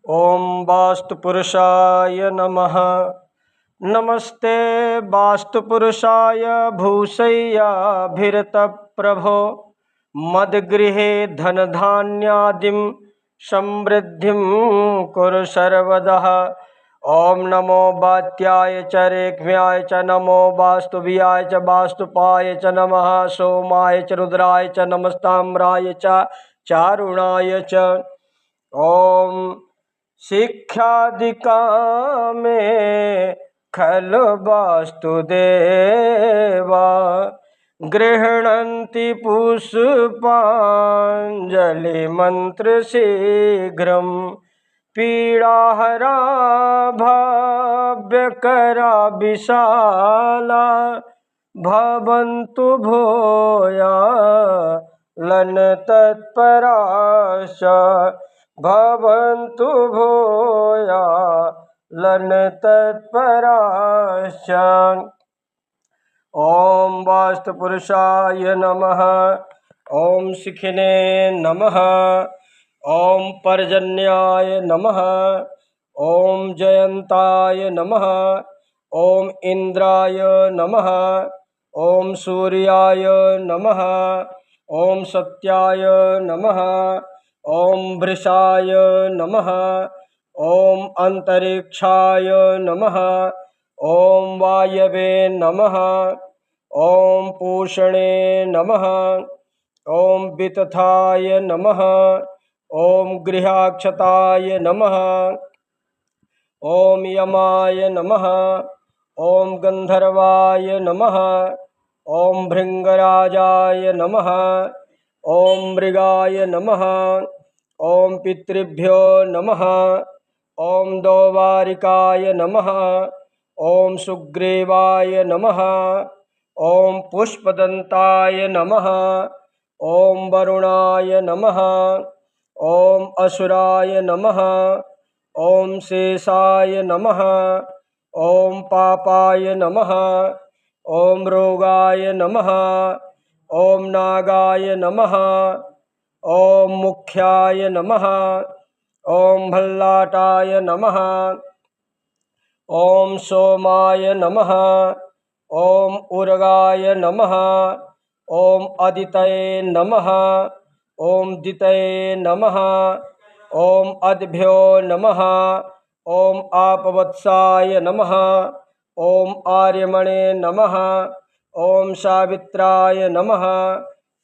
ओम वास्तुपुरुषाय नमः। नमस्ते वास्तुपुरुषाय भूषय्याभिरतप्रभो मद्गृहे धनधान्यादिं समृद्धिं कुरु सर्वदा। ओम नमो वात्याय च रेक्म्याय च नमो वास्तुव्याय च वास्तुपाय च नमः। सोमाय च रुद्राय च नमस्ताम्राय च चारुणाय च। ओम शिक्षादिका में खलु वास्तुदेवा गृह्णन्ति पुष्पाञ्जलिमन्त्र शीघ्रं पीडाहरा भाव्यकरा विशाला भवन्तु भूयालन तत्पराश भवन्तु भूयालन तत्पराश। ओम वास्तुपुरुषाय नमः। ओम शिखिने नमः। ओम पर्जन्याय नमः। ओम जयंताय नमः। ओम इंद्राय नमः। ओम सूर्याय नमः। ओम सत्याय नमः। ओम वृषाय नमः। ओम अंतरिक्षाय नमः। ओम वायवे नमः। ओम पूषणे नमः। ओम वितथाय नमः। ओम गृहाक्षताय नमः। ओम यमाय नमः। ओम गंधर्वाय नमः। ओम भृंगराजाय नमः। ओम मृगाय नमः। ओम पितृभ्यो नमः। ओम दौवारिकाय नमः। ओम सुग्रीवाय नमः। ओम पुष्पदंताय नमः। ओम वरुणाय नमः। ओम असुराय नमः। ओम शेषाय नमः। ओम पापाय नमः। ओम रोगाय नमः। ओम नागाय नमः। ओम मुख्याय नमः। ओम भल्लाटाय नमः। ओम सोमाय नमः। ओम उर्गाय नमः। ओम अदितये नमः। ओम दितये नमः। ओम अद्भ्यो नमः। ओम आपवत्साय नमः। ओम आर्यमणे नमः। ओम सावित्राय नमः।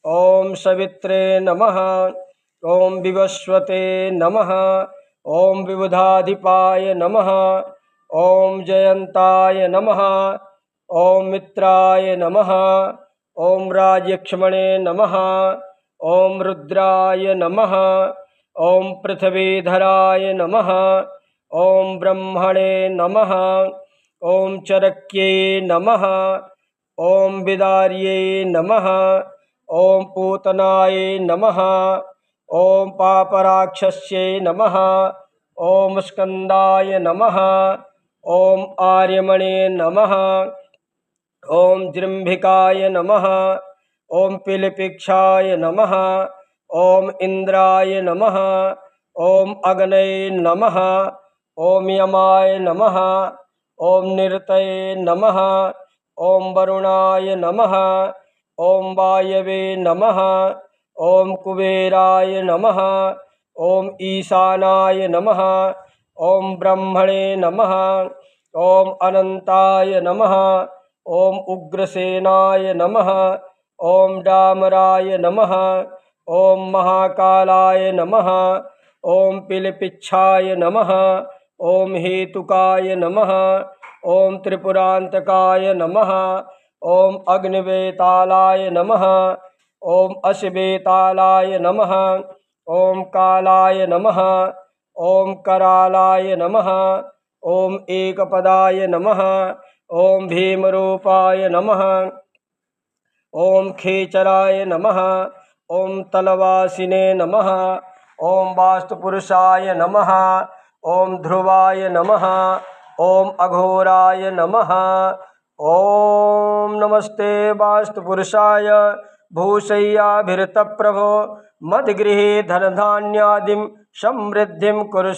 ओम सवित्रे नमः। ओम विवस्वते नमः। ओम विबुधाधिपाय नमः। ओम जयंताय नमः। ओम मित्राय नमः। ओम राजक्ष्मणे नमः। ओम रुद्राय नमः। ओम पृथ्वीधराय नमः। ओम ब्रह्मणे नमः। ओम चरक्ये नमः। ओम विदार्ये नमः। ओम पूतनाय नमः। ओम पापराक्षस्ये नमः। ओम स्कंदाय नमः। ओम आर्यमणे नमः। ओम जृंभिकाय नमः। ओम पिलिपिक्षाय नमः। ओम इंद्राय नमः। ओम अग्नये नमः। ओम यमाय नमः। ओम निरतये नमः। ओम वरुणाय नमः। ओम वायवे नमः। ओम कुबेराय नमः। ओम ईशानाय नमः। ओम ब्रह्मणे नमः। ओम अनंताय नमः। ओम उग्रसेनाय नमः। ओम डामराय नमः। ओम महाकालाय नमः। ओम पिलिपिच्छाय नमः। ओम हेतुकाय नमः। ओम त्रिपुरांतकाय नमः। ओम अग्निवेतालाय नमः। ओम अश्वेतालाय नमः। ओम कालाय नमः। ओम करालाय नमः। ओम एकपदाय नमः। ओम भीमरूपाय नमः। ओम खेचराय नमः। ओम तलवासिने नमः। ओम वास्तुपुरुषाय नमः। ओम ध्रुवाय नमः। ओम अघोराय नमः। ओम नमस्ते वास्तुपुरुषाय भूषय्याभिरतप्रभो मद्गृहे धनधान्यादिं समृद्धिं कुरु।